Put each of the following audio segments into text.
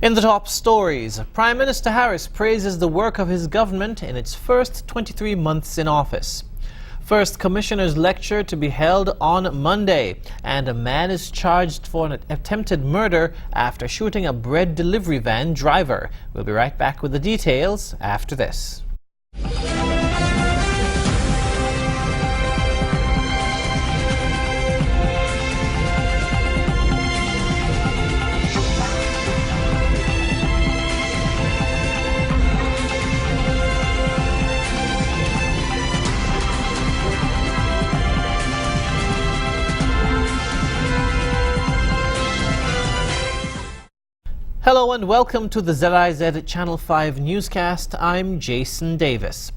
In the top stories, Prime Minister Harris praises the work of his government in its first 23 months in office. First Commissioner's lecture to be held on Monday, and a man is charged for an attempted murder after shooting a bread delivery van driver. We'll be right back with the details after this. Hello and welcome to the ZIZ Channel 5 Newscast. I'm Jason Davis.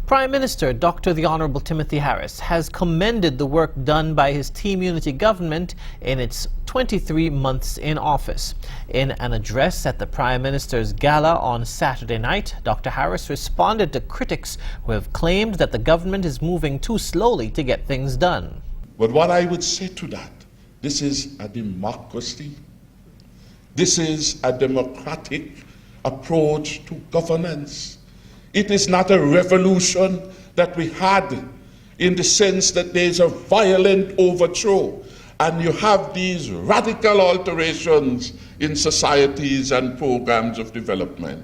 Prime Minister Dr. the Honourable Timothy Harris has commended the work done by his Team Unity government in its 23 months in office. In an address at the Prime Minister's Gala on Saturday night, Dr. Harris responded to critics who have claimed that the government is moving too slowly to get things done. But what I would say to that, this is a democracy. This is a democratic approach to governance. It is not a revolution that we had in the sense that there's a violent overthrow and you have these radical alterations in societies and programs of development.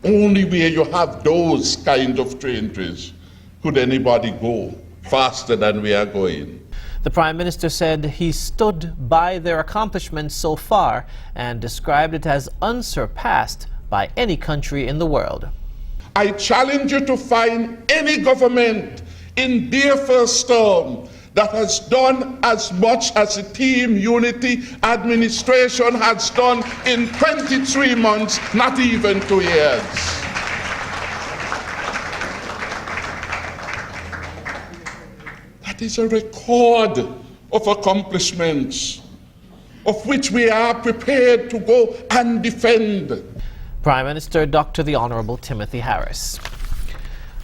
Only where you have those kind of changes could anybody go faster than we are going. The Prime Minister said he stood by their accomplishments so far and described it as unsurpassed by any country in the world. I challenge you to find any government in their first term that has done as much as the Team Unity administration has done in 23 months, not even 2 years. That is a record of accomplishments of which we are prepared to go and defend. Prime Minister Dr. the Honourable Timothy Harris.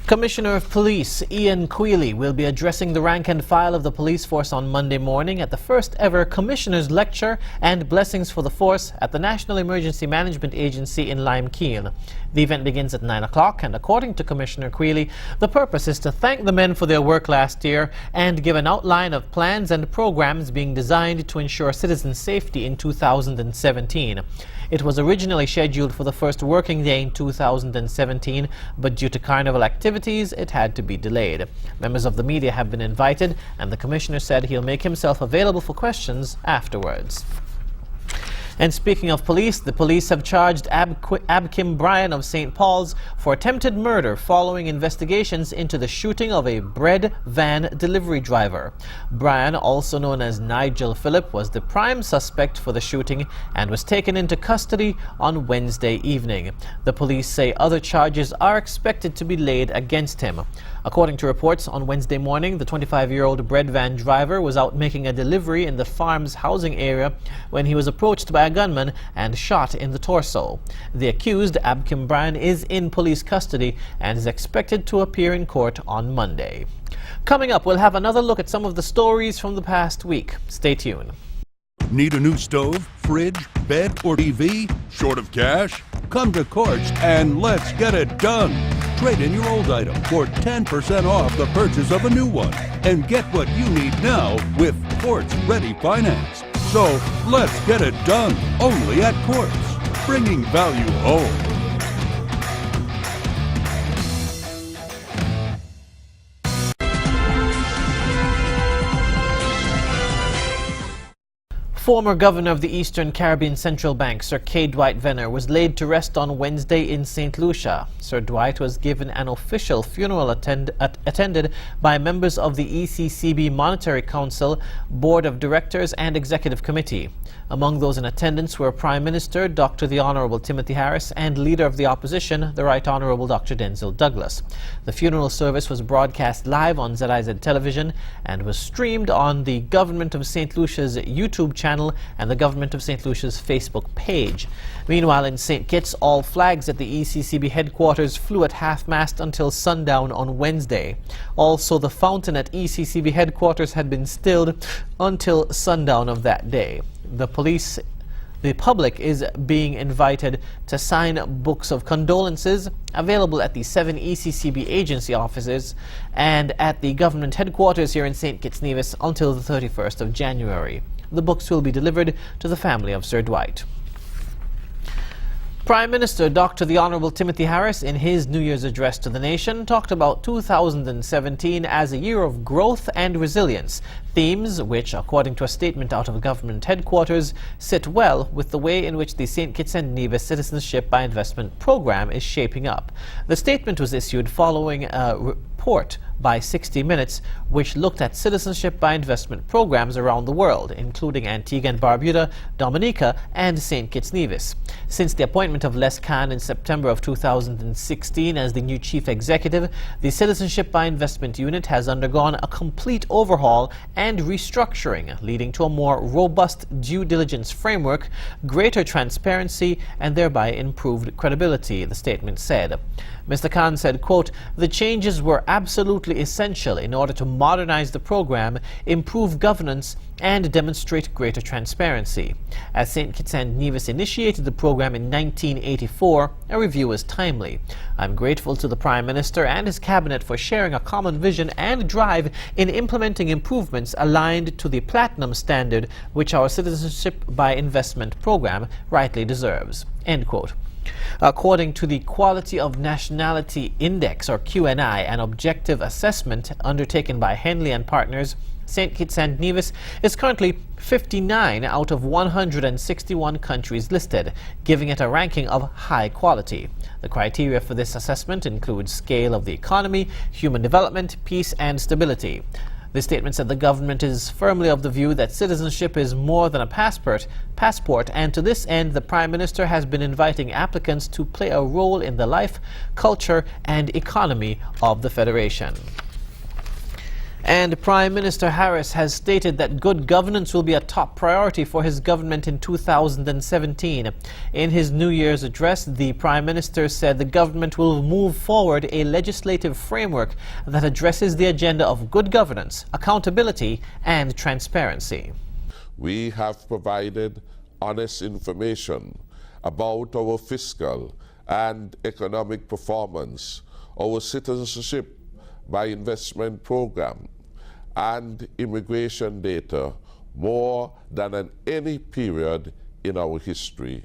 Commissioner of Police Ian Quealy will be addressing the rank and file of the police force on Monday morning at the first ever Commissioner's Lecture and Blessings for the Force at the National Emergency Management Agency in Limekeen. The event begins at 9 o'clock, and according to Commissioner Quealy, the purpose is to thank the men for their work last year and give an outline of plans and programs being designed to ensure citizen safety in 2017. It was originally scheduled for the first working day in 2017, but due to Carnival activities, it had to be delayed. Members of the media have been invited, and the Commissioner said he'll make himself available for questions afterwards. And speaking of police, the police have charged Abkim Bryan of St. Paul's for attempted murder following investigations into the shooting of a bread van delivery driver. Bryan, also known as Nigel Phillip, was the prime suspect for the shooting and was taken into custody on Wednesday evening. The police say other charges are expected to be laid against him. According to reports, on Wednesday morning, the 25-year-old bread van driver was out making a delivery in the farm's housing area when he was approached by a gunman and shot in the torso. The accused, Abkim Bryan, is in police custody and is expected to appear in court on Monday. Coming up, we'll have another look at some of the stories from the past week. Stay tuned. Need a new stove, fridge, bed, or TV? Short of cash? Come to Quartz and let's get it done. Trade in your old item for 10% off the purchase of a new one and get what you need now with Quartz Ready Finance. So let's get it done only at Quartz, bringing value home. Former governor of the Eastern Caribbean Central Bank, Sir Dwight Venner, was laid to rest on Wednesday in St. Lucia. Sir Dwight was given an official funeral attended by members of the ECCB Monetary Council, Board of Directors and Executive Committee. Among those in attendance were Prime Minister Dr. the Honourable Timothy Harris and Leader of the Opposition, the Right Honourable Dr. Denzil Douglas. The funeral service was broadcast live on ZIZ television and was streamed on the Government of St. Lucia's YouTube channel and the Government of St. Lucia's Facebook page. Meanwhile, in St. Kitts, all flags at the ECCB headquarters flew at half-mast until sundown on Wednesday. Also, the fountain at ECCB headquarters had been stilled until sundown of that day. The The public is being invited to sign books of condolences available at the 7 ECCB agency offices and at the government headquarters here in St. Kitts Nevis until the 31st of January. The books will be delivered to the family of Sir Dwight. Prime Minister Dr. the Honourable Timothy Harris, in his New Year's address to the nation, talked about 2017 as a year of growth and resilience, themes which, according to a statement out of government headquarters, sit well with the way in which the St. Kitts and Nevis Citizenship by Investment program is shaping up. The statement was issued following a report by 60 Minutes, which looked at citizenship by investment programs around the world, including Antigua and Barbuda, Dominica, and St. Kitts Nevis. Since the appointment of Les Khan in September of 2016 as the new chief executive, the Citizenship by Investment unit has undergone a complete overhaul and restructuring, leading to a more robust due diligence framework, greater transparency, and thereby improved credibility, the statement said. Mr. Khan said, quote, "The changes were absolutely essential in order to modernize the program, improve governance, and demonstrate greater transparency. As St. Kitts and Nevis initiated the program in 1984, a review is timely. I'm grateful to the Prime Minister and his cabinet for sharing a common vision and drive in implementing improvements aligned to the platinum standard which our Citizenship by Investment program rightly deserves." End quote. According to the Quality of Nationality Index, or QNI, an objective assessment undertaken by Henley and Partners, St. Kitts and Nevis is currently 59 out of 161 countries listed, giving it a ranking of high quality. The criteria for this assessment include scale of the economy, human development, peace and stability. The statement said the government is firmly of the view that citizenship is more than a passport, and to this end the Prime Minister has been inviting applicants to play a role in the life, culture and economy of the Federation. And Prime Minister Harris has stated that good governance will be a top priority for his government in 2017. In his New Year's address, the Prime Minister said the government will move forward a legislative framework that addresses the agenda of good governance, accountability, and transparency. We have provided honest information about our fiscal and economic performance, our citizenship by investment program, and immigration data more than in any period in our history.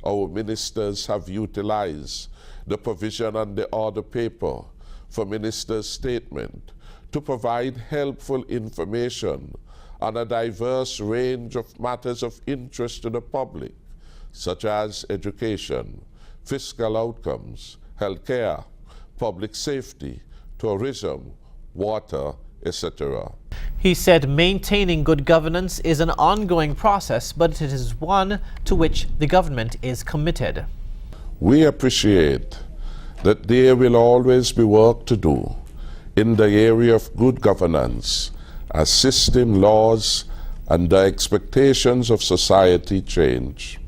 Our ministers have utilized the provision on the order paper for minister's statement to provide helpful information on a diverse range of matters of interest to the public, such as education, fiscal outcomes, healthcare, public safety, tourism, water, etc. He said maintaining good governance is an ongoing process, but it is one to which the government is committed. We appreciate that there will always be work to do in the area of good governance as system, laws, and the expectations of society change.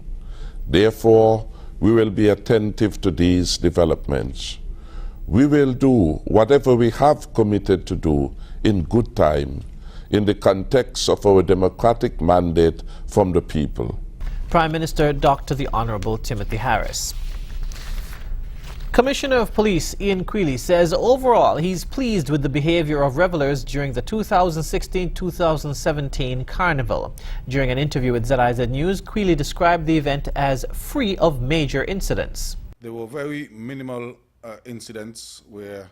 Therefore, we will be attentive to these developments. We will do whatever we have committed to do in good time, in the context of our democratic mandate from the people. Prime Minister Dr. the Honourable Timothy Harris. Commissioner of Police Ian Queally says overall he's pleased with the behaviour of revellers during the 2016-2017 Carnival. During an interview with ZIZ News, Queally described the event as free of major incidents. There were very minimal incidents where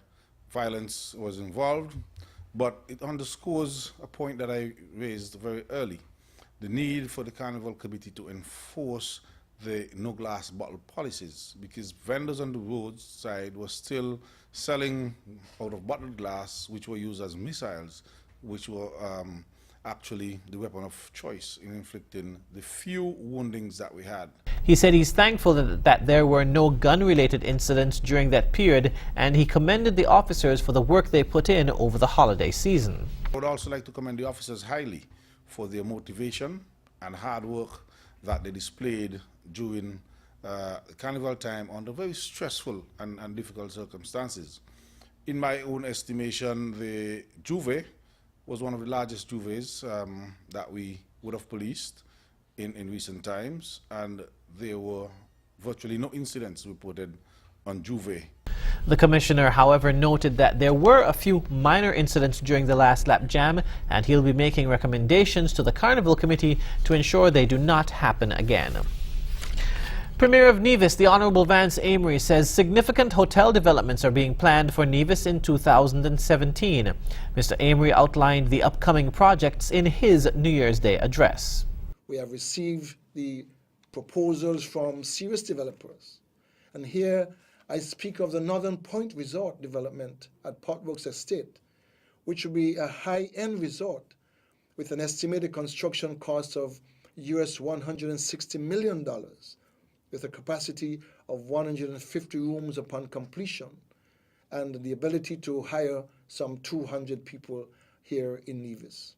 violence was involved, but it underscores a point that I raised very early, the need for the Carnival Committee to enforce the no glass bottle policies, because vendors on the roadside were still selling out of bottled glass, which were used as missiles, which were actually the weapon of choice in inflicting the few woundings that we had. He said he's thankful that there were no gun-related incidents during that period, and he commended the officers for the work they put in over the holiday season. I would also like to commend the officers highly for their motivation and hard work that they displayed during Carnival time under very stressful and difficult circumstances. In my own estimation, the Juve was one of the largest Juves that we would have policed in recent times, and there were virtually no incidents reported on Juve. The commissioner, however, noted that there were a few minor incidents during the last lap jam, and he'll be making recommendations to the Carnival Committee to ensure they do not happen again. Premier of Nevis, the Honourable Vance Amory, says significant hotel developments are being planned for Nevis in 2017. Mr. Amory outlined the upcoming projects in his New Year's Day address. We have received the proposals from serious developers, and here I speak of the Northern Point Resort development at Portworks Estate, which will be a high-end resort with an estimated construction cost of US $160 million, with a capacity of 150 rooms upon completion, and the ability to hire some 200 people here in Nevis.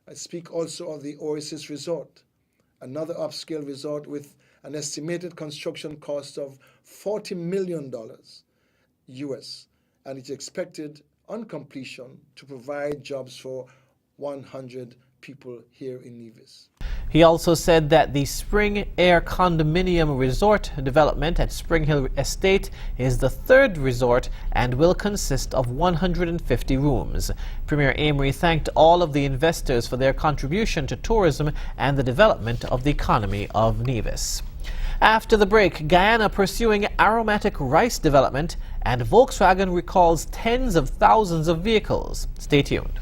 I speak also of the Oasis Resort, another upscale resort with an estimated construction cost of $40 million US, and it's expected on completion to provide jobs for 100 people here in Nevis. He also said that the Spring Air Condominium Resort development at Spring Hill Estate is the third resort and will consist of 150 rooms. Premier Amory thanked all of the investors for their contribution to tourism and the development of the economy of Nevis. After the break, Guyana pursuing aromatic rice development, and Volkswagen recalls tens of thousands of vehicles. Stay tuned.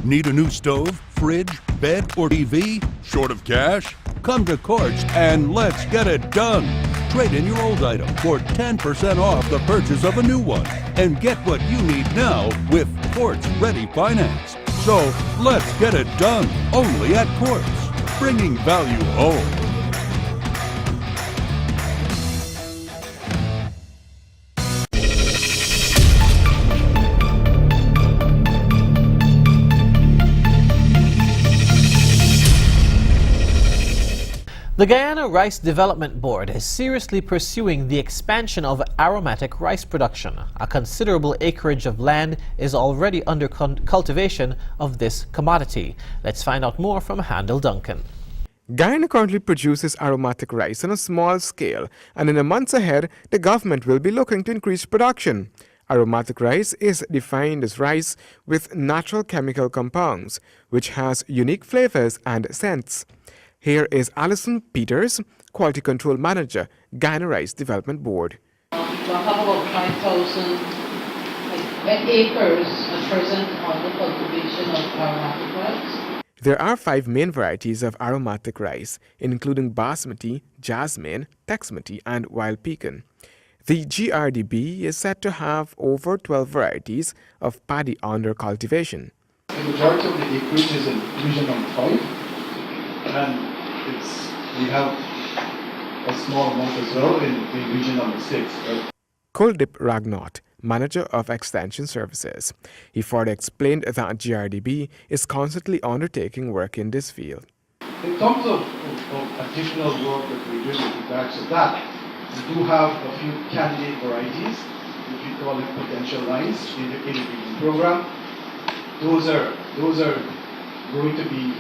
Need a new stove, fridge, bed, or TV? Short of cash? Come to Quartz and let's get it done. Trade in your old item for 10% off the purchase of a new one and get what you need now with Quartz Ready Finance. So let's get it done only at Quartz, bringing value home. The Guyana Rice Development Board is seriously pursuing the expansion of aromatic rice production. A considerable acreage of land is already under cultivation of this commodity. Let's find out more from Handel Duncan. Guyana currently produces aromatic rice on a small scale, and in the months ahead, the government will be looking to increase production. Aromatic rice is defined as rice with natural chemical compounds, which has unique flavors and scents. Here is Alison Peters, Quality Control Manager, Guyana Rice Development Board. We have about 5,000 acres at present on the cultivation of aromatic rice. There are 5 main varieties of aromatic rice, including basmati, jasmine, texmati, and wild pecan. The GRDB is said to have over 12 varieties of paddy under cultivation. The majority of the acreage is in region number 5, and we have a small amount as well in region number 6. Kuldip Ragnot, Manager of Extension Services. He further explained that GRDB is constantly undertaking work in this field. In terms of additional work that we're doing with regards to that, we do have a few candidate varieties, which we call it potential lines in the breeding program. Those are going to be,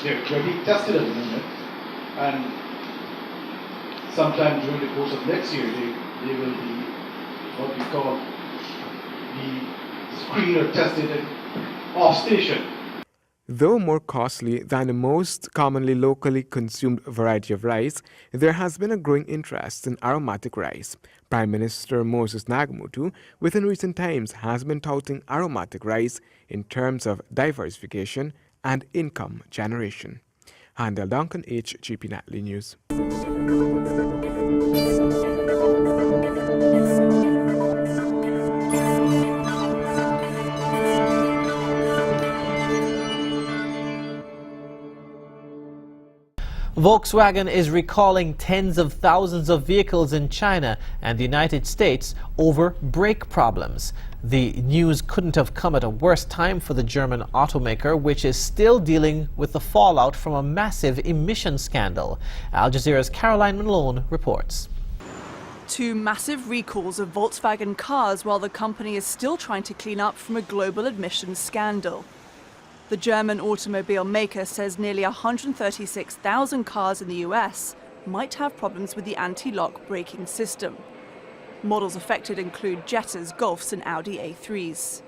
they're being tested at the moment, and sometime during the course of next year, they will be what we call the screened or tested off station. Though more costly than the most commonly locally consumed variety of rice, there has been a growing interest in aromatic rice. Prime Minister Moses Nagamutu, within recent times, has been touting aromatic rice in terms of diversification and income generation. Handel Duncan, HGP Nightly News. Volkswagen is recalling tens of thousands of vehicles in China and the United States over brake problems. The news couldn't have come at a worse time for the German automaker, which is still dealing with the fallout from a massive emission scandal. Al Jazeera's Caroline Malone reports. 2 massive recalls of Volkswagen cars while the company is still trying to clean up from a global emissions scandal. The German automobile maker says nearly 136,000 cars in the US might have problems with the anti-lock braking system. Models affected include Jettas, Golfs and Audi A3s.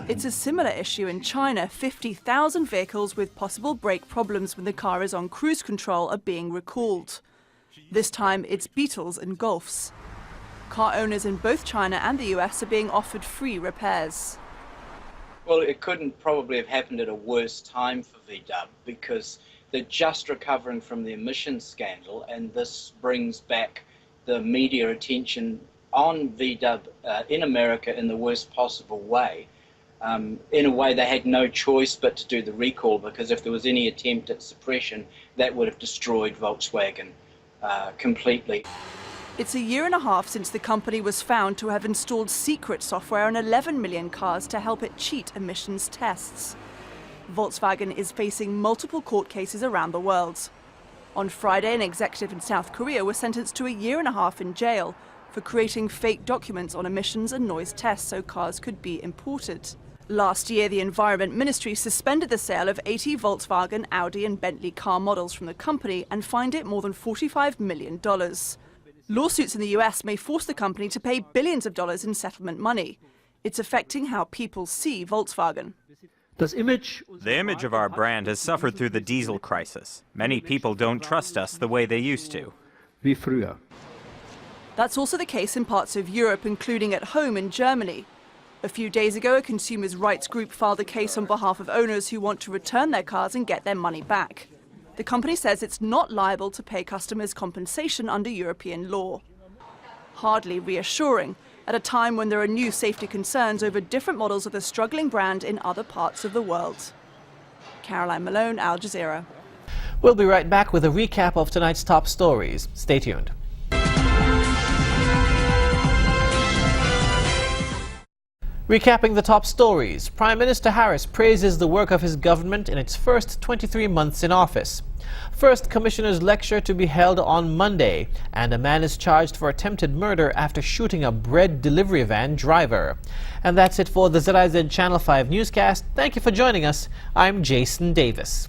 It's a similar issue in China. 50,000 vehicles with possible brake problems when the car is on cruise control are being recalled. This time it's Beetles and Golfs. Car owners in both China and the US are being offered free repairs. Well, it couldn't probably have happened at a worse time for VW because they're just recovering from the emissions scandal, and this brings back the media attention on VW in America in the worst possible way. In a way, they had no choice but to do the recall, because if there was any attempt at suppression, that would have destroyed Volkswagen completely. It's a year and a half since the company was found to have installed secret software on 11 million cars to help it cheat emissions tests. Volkswagen is facing multiple court cases around the world. On Friday, an executive in South Korea was sentenced to a year and a half in jail for creating fake documents on emissions and noise tests so cars could be imported. Last year, the Environment Ministry suspended the sale of 80 Volkswagen, Audi and Bentley car models from the company and fined it more than $45 million. Lawsuits in the US may force the company to pay billions of dollars in settlement money. It's affecting how people see Volkswagen. The image of our brand has suffered through the diesel crisis. Many people don't trust us the way they used to. That's also the case in parts of Europe, including at home in Germany. A few days ago, a consumers' rights group filed a case on behalf of owners who want to return their cars and get their money back. The company says it's not liable to pay customers compensation under European law. Hardly reassuring at a time when there are new safety concerns over different models of the struggling brand in other parts of the world. Caroline Malone, Al Jazeera. We'll be right back with a recap of tonight's top stories. Stay tuned. Recapping the top stories, Prime Minister Harris praises the work of his government in its first 23 months in office. First commissioner's lecture to be held on Monday, and a man is charged for attempted murder after shooting a bread delivery van driver. And that's it for the ZIZ Channel 5 newscast. Thank you for joining us. I'm Jason Davis.